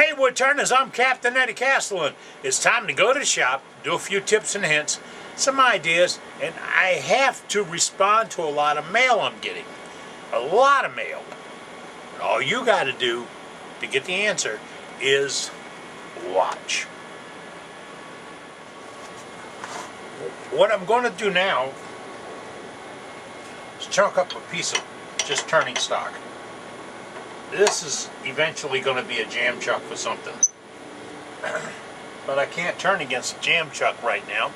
Hey Woodturners, I'm Captain Eddie Castleton. It's time to go to the shop, do a few tips and hints, some ideas, and I have to respond to a lot of mail I'm getting. A lot of mail. And all you got to do to get the answer is watch. What I'm going to do now is chunk up a piece of just turning stock. This is eventually going to be a jam chuck for something. But I can't turn against a jam chuck right now.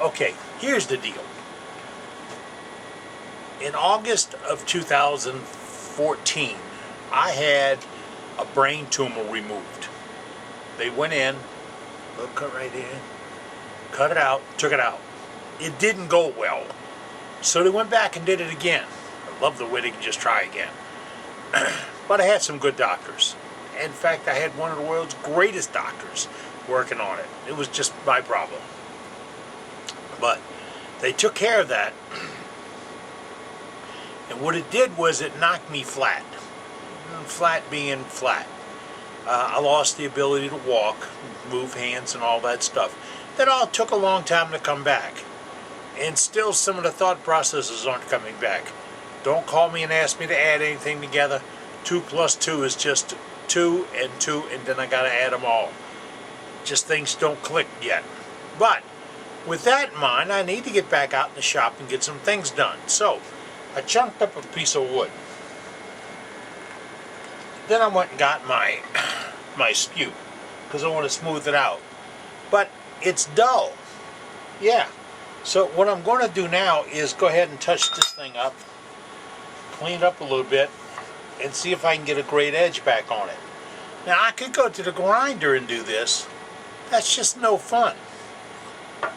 Okay, here's the deal. In August of 2014, I had a brain tumor removed. They went in, look, cut right here, cut it out, took it out. It didn't go well. So they went back and did it again. I love the way they can just try again. But I had some good doctors. In fact, I had one of the world's greatest doctors working on it. It was just my problem. But they took care of that. And what it did was it knocked me flat. Flat being flat. I lost the ability to walk, move hands and all that stuff. That all took a long time to come back. And still some of the thought processes aren't coming back. Don't call me and ask me to add anything together. 2 plus 2 is just 2 and 2, and then I gotta add them all. Just things don't click yet. But with that in mind, I need to get back out in the shop and get some things done. So I chunked up a piece of wood. Then I went and got my skew because I want to smooth it out. But it's dull. Yeah. So what I'm going to do now is go ahead and touch this thing up, clean it up a little bit, and see if I can get a great edge back on it. Now I could go to the grinder and do this. That's just no fun.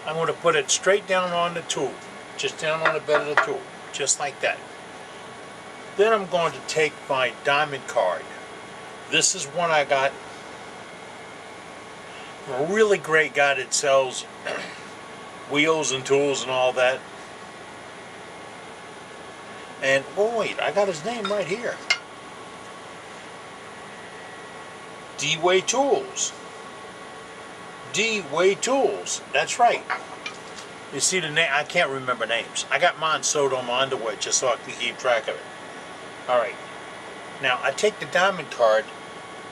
I'm going to put it straight down on the tool, just down on the bed of the tool, just like that. Then I'm going to take my diamond card. This is one I got from a really great guy that sells wheels and tools and all that. And, oh wait, I got his name right here. D-Way Tools. D-Way Tools. That's right. You see the name? I can't remember names. I got mine sewed on my underwear just so I can keep track of it. Alright. Now, I take the diamond card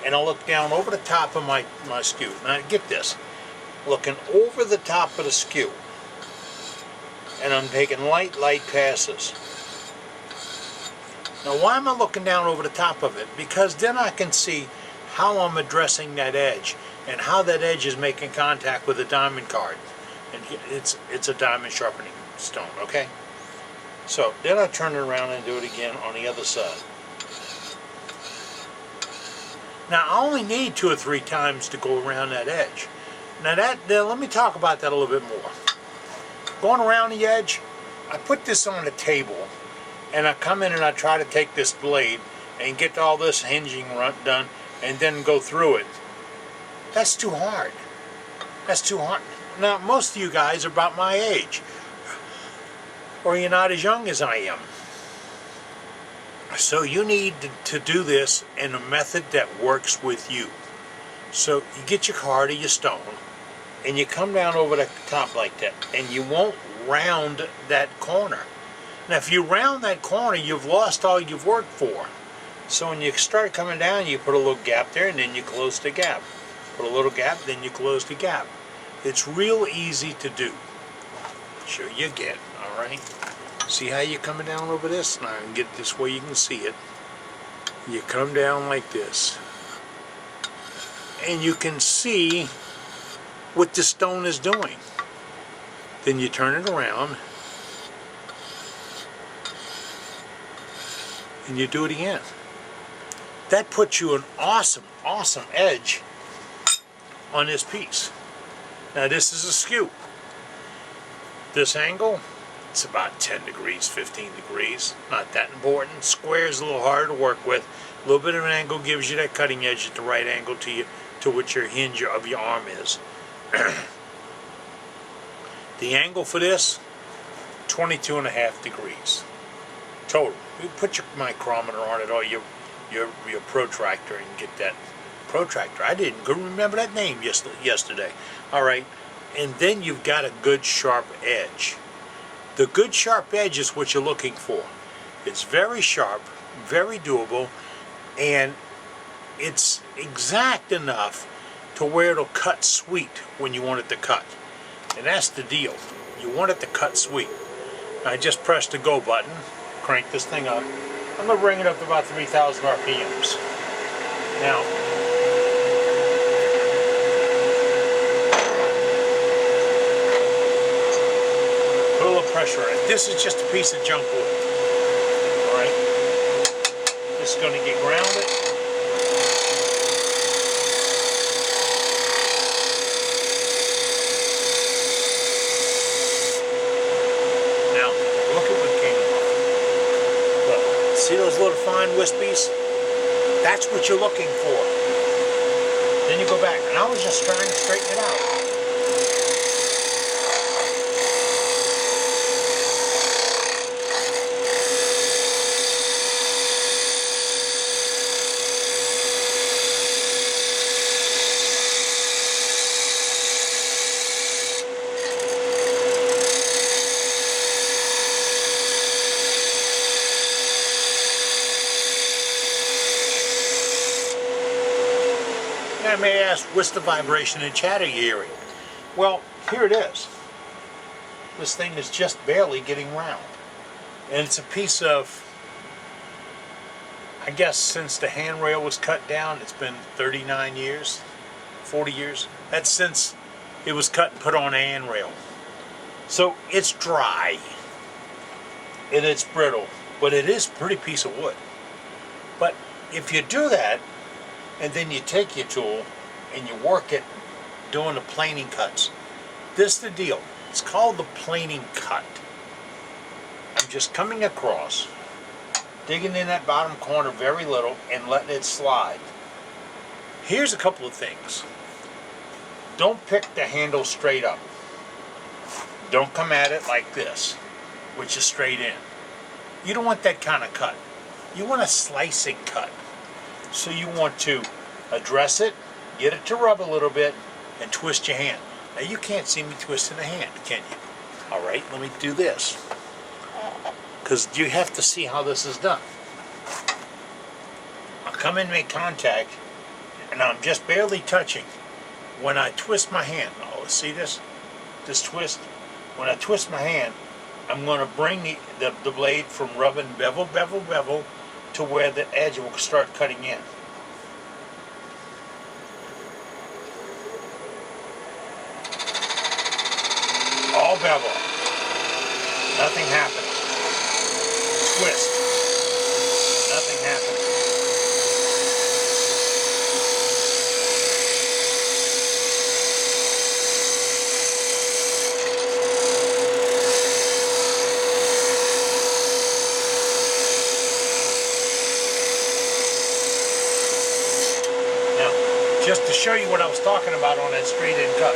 and I look down over the top of my skew. Now, get this. Looking over the top of the skew. And I'm taking light passes. Now, why am I looking down over the top of it? Because then I can see how I'm addressing that edge and how that edge is making contact with the diamond card. And it's a diamond sharpening stone, okay? So then I turn it around and do it again on the other side. Now I only need 2 or 3 times to go around that edge. Now let me talk about that a little bit more. Going around the edge, I put this on the table and I come in and I try to take this blade and get all this hinging done and then go through it. That's too hard. That's too hard. Now, most of you guys are about my age, or you're not as young as I am. So you need to do this in a method that works with you. So you get your card or your stone, and you come down over the top like that, and you won't round that corner. Now, if you round that corner, you've lost all you've worked for. So when you start coming down, you put a little gap there, and then you close the gap. Put a little gap, then you close the gap. It's real easy to do. Show you again, alright? See how you're coming down over this? Now I can get this way you can see it. You come down like this. And you can see what the stone is doing. Then you turn it around. And you do it again. That puts you an awesome, awesome edge on this piece. Now this is a skew. This angle, it's about 10 degrees, 15 degrees. Not that important. Square is a little harder to work with. A little bit of an angle gives you that cutting edge at the right angle to what your hinge of your arm is. The angle for this, 22.5 degrees. Total. You put your micrometer on it or your your protractor and get that protractor. I couldn't remember that name yesterday. All right, and then you've got a good sharp edge. The good sharp edge is what you're looking for. It's very sharp, very doable, and it's exact enough to where it'll cut sweet when you want it to cut. And that's the deal. You want it to cut sweet. I just pressed the go button, crank this thing up. I'm going to bring it up to about 3,000 RPMs. Now, put a little pressure on it. This is just a piece of junk wood. Alright? This is going to get grounded. Now, look at what came off. Look, see those little fine wispies? That's what you're looking for. Then you go back, and I was just trying to straighten it out. I may ask, what's the vibration and chatter you're hearing? Well, here it is. This thing is just barely getting round. And it's a piece of, I guess since the handrail was cut down, it's been 39 years, 40 years. That's since it was cut and put on a handrail. So it's dry and it's brittle, but it is a pretty piece of wood. But if you do that, and then you take your tool and you work it doing the planing cuts. This is the deal. It's called the planing cut. I'm just coming across, digging in that bottom corner very little and letting it slide. Here's a couple of things. Don't pick the handle straight up. Don't come at it like this, which is straight in. You don't want that kind of cut. You want a slicing cut. So you want to address it, get it to rub a little bit, and twist your hand. Now you can't see me twisting the hand, can you? Alright, let me do this. Because you have to see how this is done. I'll come in and make contact, and I'm just barely touching. When I twist my hand, oh, see this? This twist? When I twist my hand, I'm going to bring the blade from rubbing bevel, bevel, bevel, to where the edge will start cutting in. All bevel. Nothing happened. Twist. Nothing happened. Just to show you what I was talking about on that straight in cut.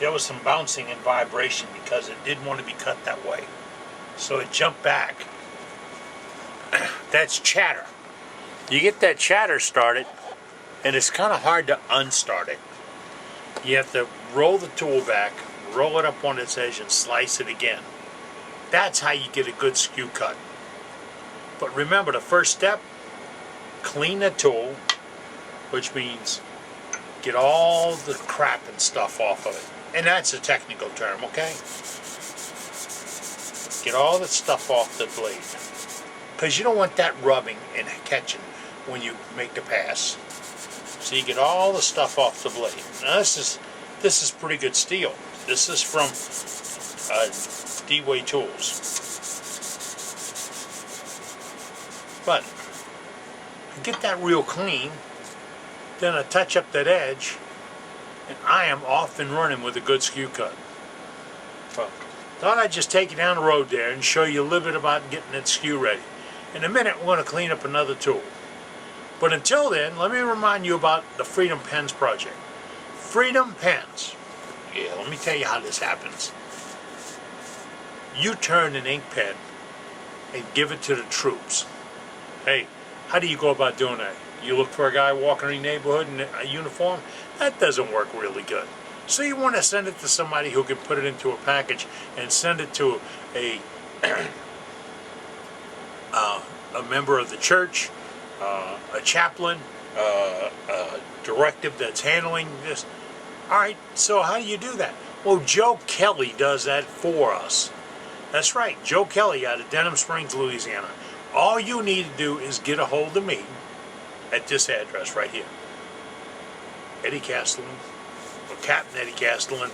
There was some bouncing and vibration because it didn't want to be cut that way. So it jumped back. That's chatter. You get that chatter started and it's kind of hard to unstart it. You have to roll the tool back, roll it up on its edge and slice it again. That's how you get a good skew cut. But remember, the first step, clean the tool, which means get all the crap and stuff off of it. And that's a technical term, okay? Get all the stuff off the blade. Because you don't want that rubbing and catching when you make the pass. So you get all the stuff off the blade. Now this is pretty good steel. This is from D-Way Tools. But I get that real clean, then I touch up that edge, and I am off and running with a good skew cut. Well, thought I'd just take you down the road there and show you a little bit about getting that skew ready. In a minute, we're going to clean up another tool. But until then, let me remind you about the Freedom Pens project. Freedom pens. Yeah, let me tell you how this happens. You turn an ink pen and give it to the troops. Hey, how do you go about doing that? You look for a guy walking in the neighborhood in a uniform? That doesn't work really good. So you want to send it to somebody who can put it into a package and send it to a a member of the church, a chaplain, a directive that's handling this. All right, so how do you do that? Well, Joe Kelly does that for us. That's right, Joe Kelly out of Denham Springs, Louisiana. All you need to do is get a hold of me at this address right here. Eddie Castellan, or Captain Eddie Castellan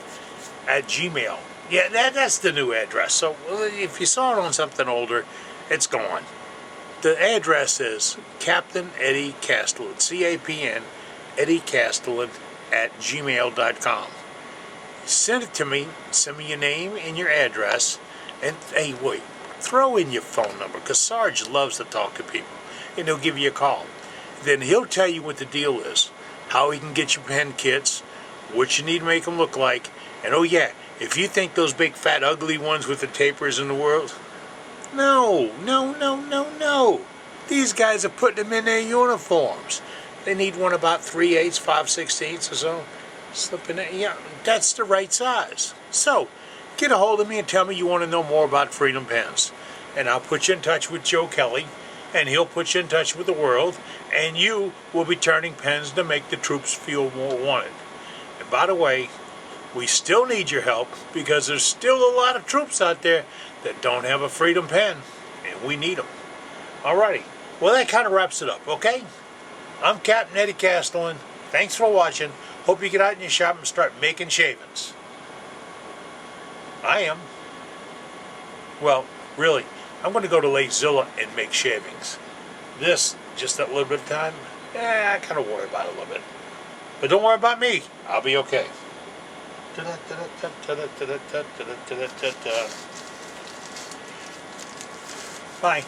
at Gmail. Yeah, that's the new address. So if you saw it on something older, it's gone. The address is Captain Eddie Castellan, C-A-P-N, Eddie Castellan at gmail.com. Send it to me, send me your name and your address, and hey, wait, throw in your phone number, because Sarge loves to talk to people, and he'll give you a call. Then he'll tell you what the deal is, how he can get your pen kits, what you need to make them look like, and oh yeah, if you think those big fat ugly ones with the tapers in the world, no. These guys are putting them in their uniforms. They need one about 3/8, 5/16 or so. Slip in there. Yeah, that's the right size. So, get a hold of me and tell me you want to know more about Freedom Pens. And I'll put you in touch with Joe Kelly, and he'll put you in touch with the world, and you will be turning pens to make the troops feel more wanted. And by the way, we still need your help, because there's still a lot of troops out there that don't have a Freedom Pen, and we need them. Alrighty, well that kind of wraps it up, okay? I'm Captain Eddie Castellan. Thanks for watching. Hope you get out in your shop and start making shavings. I am. Well, really, I'm going to go to Lake Zilla and make shavings. This, just that little bit of time, I kind of worry about it a little bit. But don't worry about me. I'll be okay. Bye.